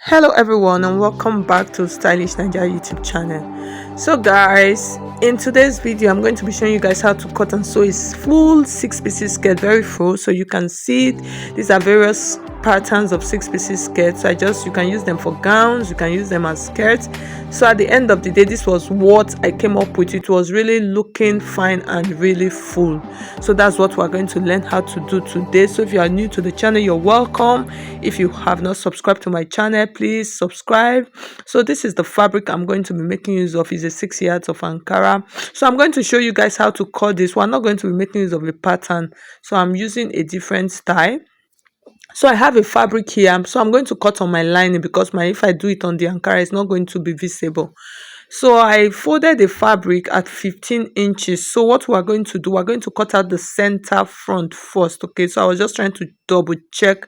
Hello everyone and welcome back to Stylish Naija YouTube channel. So guys, in today's video I'm going to be showing you guys how to cut and sew a full six pieces skirt, very full, so you can see these are various patterns of six pieces skirts. So you can use them for gowns, you can use them as skirts. So at the end of the day, this was what I came up with. It was really looking fine and really full. So that's what we're going to learn how to do today. So if you are new to the channel, you're welcome. If you have not subscribed to my channel, please subscribe. So this is the fabric I'm going to be making use of. Is a 6 yards of Ankara. So I'm going to show you guys how to cut this. We're not going to be making use of a pattern, so I'm using a different style. So I have a fabric here, so I'm going to cut on my lining because if I do it on the Ankara, it's not going to be visible. So I folded the fabric at 15 inches. So what we're going to do, we're going to cut out the center front first. Okay, so I was just trying to double check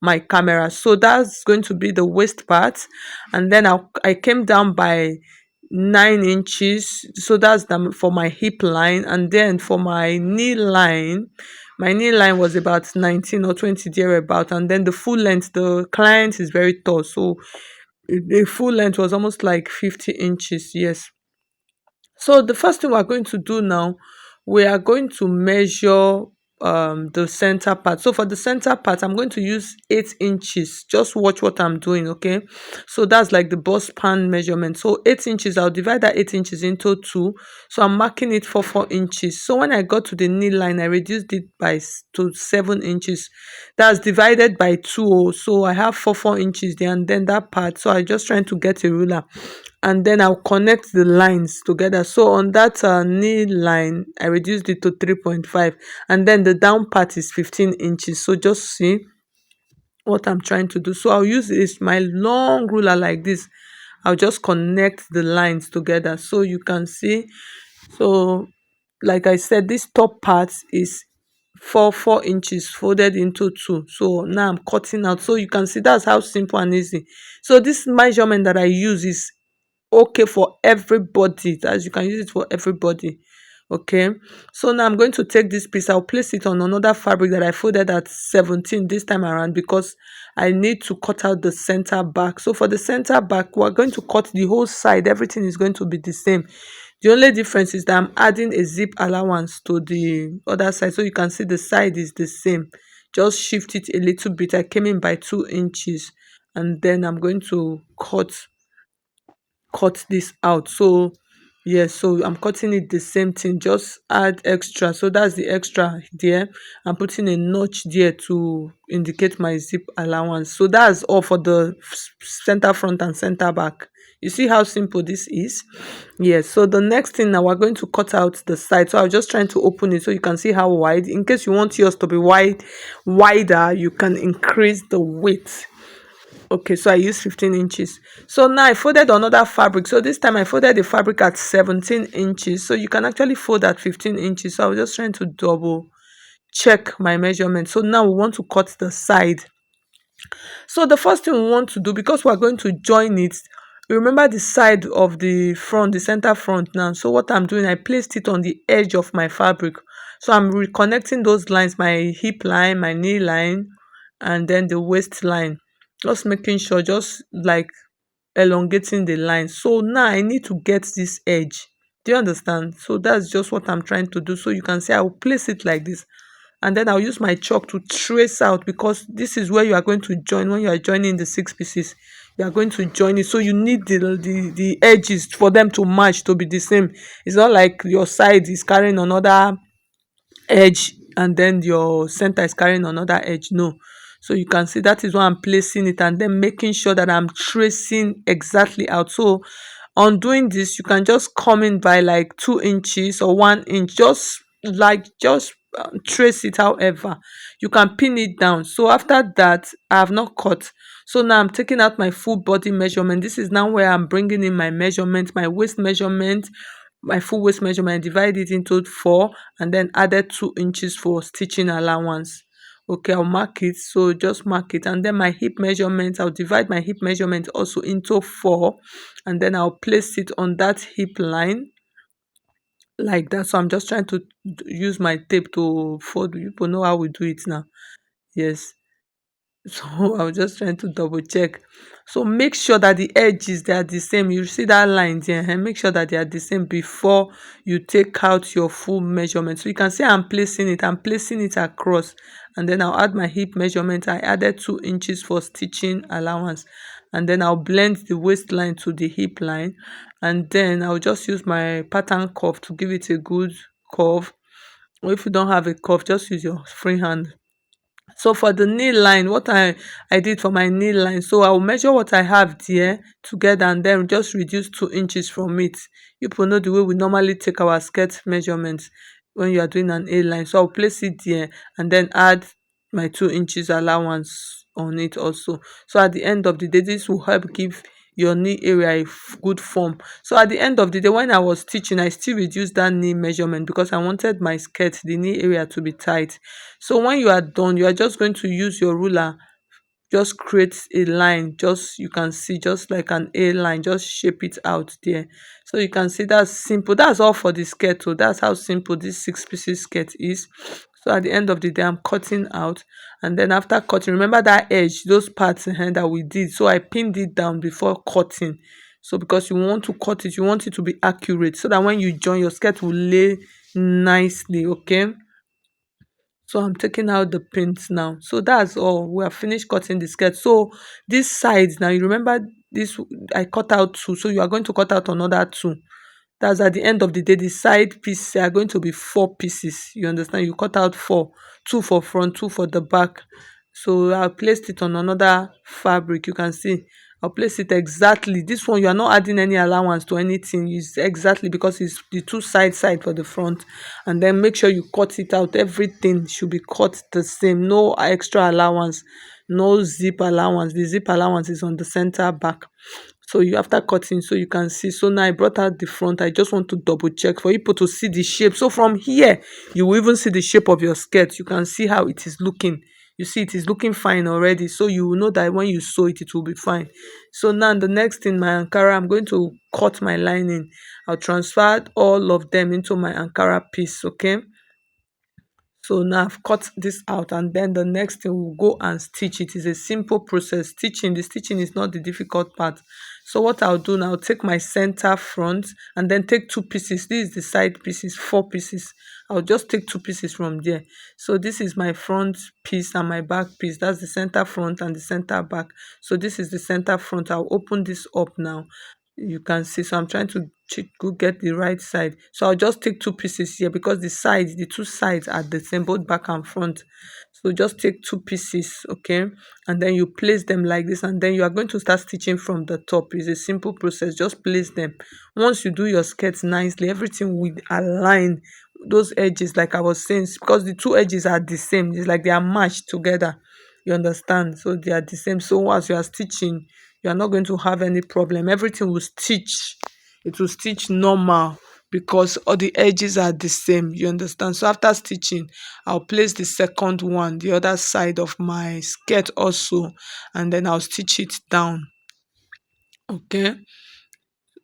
my camera. So that's going to be the waist part, and then I came down by 9 inches. So that's for my hip line, and then for my knee line was about 19 or 20 thereabout, and then the full length, the client is very tall, so the full length was almost like 50 inches. Yes. So the first thing we're going to do now, we are going to measure the center part. So for the center part, I'm going to use 8 inches. Just watch what I'm doing, okay? So that's like the bust span measurement. So 8 inches, I'll divide that 8 inches into two. So I'm marking it for 4 inches. So when I got to the knee line, I reduced it to 7 inches. That's divided by 2. So I have 4 inches there, and then that part. So I just trying to get a ruler, and then I'll connect the lines together. So on that knee line, I reduced it to 3.5, and then the down part is 15 inches. So just see what I'm trying to do. So I'll use my long ruler like this. I'll just connect the lines together so you can see. So like I said, this top part is 4 inches folded into two. So now I'm cutting out, so you can see that's how simple and easy. So this measurement that I use is okay for everybody, as you can use it for everybody. Okay, so now I'm going to take this piece, I'll place it on another fabric that I folded at 17 this time around, because I need to cut out the center back. So for the center back, we're going to cut the whole side. Everything is going to be the same. The only difference is that I'm adding a zip allowance to the other side, so you can see the side is the same. Just shift it a little bit. I came in by 2 inches, and then I'm going to cut this out. So yes, so I'm cutting it the same thing, just add extra. So that's the extra there. I'm putting a notch there to indicate my zip allowance. So that's all for the center front and center back. You see how simple this is? Yes. So the next thing, now we're going to cut out the side. So I'm just trying to open it so you can see how wide. In case you want yours to be wider, you can increase the width. Okay, so I used 15 inches. So now I folded another fabric. So this time I folded the fabric at 17 inches. So you can actually fold at 15 inches. So I was just trying to double check my measurement. So now we want to cut the side. So the first thing we want to do, because we're going to join it, remember the side of the front, the center front now. So what I'm doing, I placed it on the edge of my fabric. So I'm reconnecting those lines, my hip line, my knee line, and then the waist line. Just making sure, just like elongating the line. So now I need to get this edge. Do you understand? So that's just what I'm trying to do. So you can see I will place it like this, and then I'll use my chalk to trace out, because this is where you are going to join. When you are joining the six pieces, you are going to join it, so you need the edges for them to match, to be the same. It's not like your side is carrying another edge and then your center is carrying another edge. No. So you can see that is why I'm placing it, and then making sure that I'm tracing exactly out. So on doing this, you can just come in by like 2 inches or 1 inch, just trace it. However, you can pin it down. So after that, I have not cut. So now I'm taking out my full body measurement. This is now where I'm bringing in my measurement, my waist measurement, my full waist measurement, divide it into 4, and then added 2 inches for stitching allowance. Okay, I'll mark it. So just mark it, and then my hip measurement, I'll divide my hip measurement also into 4, and then I'll place it on that hip line like that. So I'm just trying to use my tape to fold. People know how we do it now. Yes. So I was just trying to double check. So make sure that the edges they are the same. You see that line there, and make sure that they are the same before you take out your full measurement. So you can see I'm placing it across, and then I'll add my hip measurement. I added 2 inches for stitching allowance, and then I'll blend the waistline to the hip line, and then I'll just use my pattern curve to give it a good curve. Or if you don't have a curve, just use your free hand. So for the knee line, what I did for my knee line, so I will measure what I have there together and then just reduce 2 inches from it. You people know the way we normally take our skirt measurements when you are doing an A line. So I'll place it there and then add my 2 inches allowance on it also. So at the end of the day, this will help give your knee area a good form. So at the end of the day, when I was stitching, I still reduced that knee measurement because I wanted my skirt, the knee area, to be tight. So when you are done, you are just going to use your ruler, just create a line, just you can see just like an A line, just shape it out there. So you can see that's simple. That's all for the skirt. So that's how simple this 6 pieces skirt is. So at the end of the day, I'm cutting out, and then after cutting, remember that edge, those parts that we did. So I pinned it down before cutting. So because you want to cut it, you want it to be accurate, so that when you join, your skirt will lay nicely. Okay. So I'm taking out the pins now. So that's all. We have finished cutting the skirt. So this sides now, you remember this, I cut out two. So you are going to cut out another two. That's at the end of the day, the side pieces are going to be 4 pieces. You understand? You cut out four, two for front, two for the back. So I placed it on another fabric. You can see I'll place it exactly. This one, you are not adding any allowance to anything. It's exactly because it's the two side for the front. And then make sure you cut it out. Everything should be cut the same. No extra allowance, no zip allowance. The zip allowance is on the center back. So you, after cutting, so you can see. So now I brought out the front. I just want to double check for people to see the shape. So from here, you will even see the shape of your skirt. You can see how it is looking. You see it is looking fine already. So you will know that when you sew it, it will be fine. So now the next thing, my Ankara, I'm going to cut my lining. I'll transfer all of them into my Ankara piece. Okay. So now I've cut this out, and then the next thing, we'll go and stitch. It is a simple process. The stitching is not the difficult part. So what I'll do now, I'll take my center front and then take 2 pieces. This is the side pieces, 4 pieces. I'll just take 2 pieces from there. So this is my front piece and my back piece. That's the center front and the center back. So this is the center front. I'll open this up now. You can see, so I'm trying to go get the right side. So I'll just take 2 pieces here because the two sides are the same, both back and front. So just take 2 pieces, okay, and then you place them like this, and then you are going to start stitching from the top. It's a simple process. Just place them. Once you do your skirts nicely, everything will align. Those edges, like I was saying, because the two edges are the same. It's like they are matched together. You understand? So they are the same. So as you are stitching, you are not going to have any problem. Everything will stitch. It will stitch normal because all the edges are the same. You understand? So after stitching, I'll place the second one, the other side of my skirt also, and then I'll stitch it down. Okay.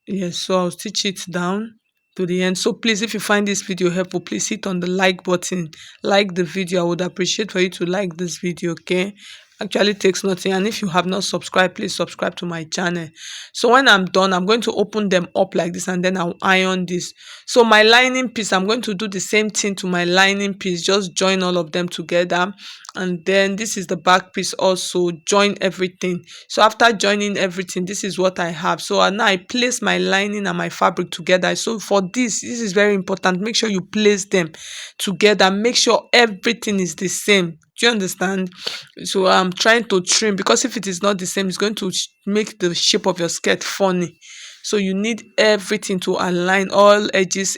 Yes, so I'll stitch it down to the end. So please, if you find this video helpful, please hit on the like button. Like the video. I would appreciate for you to like this video, okay? Actually takes nothing. And if you have not subscribed, please subscribe to my channel. So when I'm done, I'm going to open them up like this, and then I'll iron this. So my lining piece, I'm going to do the same thing to my lining piece. Just join all of them together, and then this is the back piece also. Join everything. So after joining everything, this is what I have. So now I place my lining and my fabric together. So for this is very important. Make sure you place them together. Make sure everything is the same. Do you understand? So I'm trying to trim, because if it is not the same, it's going to make the shape of your skirt funny. So you need everything to align, all edges,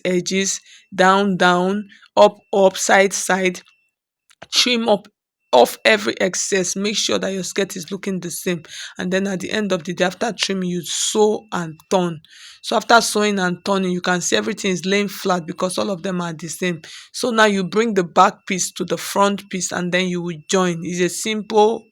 down, up, side, trim up off every excess. Make sure that your skirt is looking the same, and then at the end of the day, after trimming, you sew and turn. So after sewing and turning, you can see everything is laying flat because all of them are the same. So now you bring the back piece to the front piece, and then you will join. It's a simple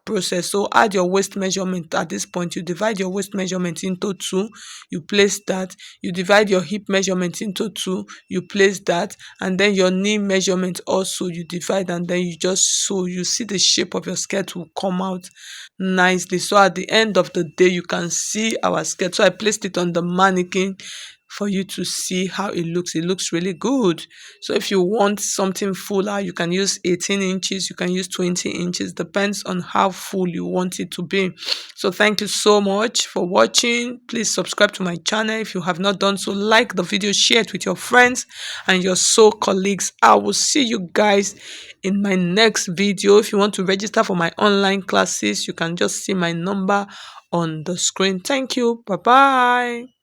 process. So add your waist measurement at this point. You divide your waist measurement into two, you place that. You divide your hip measurement into two, you place that. And then your knee measurement also, you divide, and then you just sew. You see the shape of your skirt will come out nicely. So at the end of the day, you can see our skirt. So I placed it on the mannequin for you to see how it looks. It looks really good. So if you want something fuller, you can use 18 inches, you can use 20 inches, depends on how full you want it to be. So thank you so much for watching. Please subscribe to my channel if you have not done so. Like the video, share it with your friends and your soul colleagues. I will see you guys in my next video. If you want to register for my online classes, you can just see my number on the screen. Thank you. Bye bye.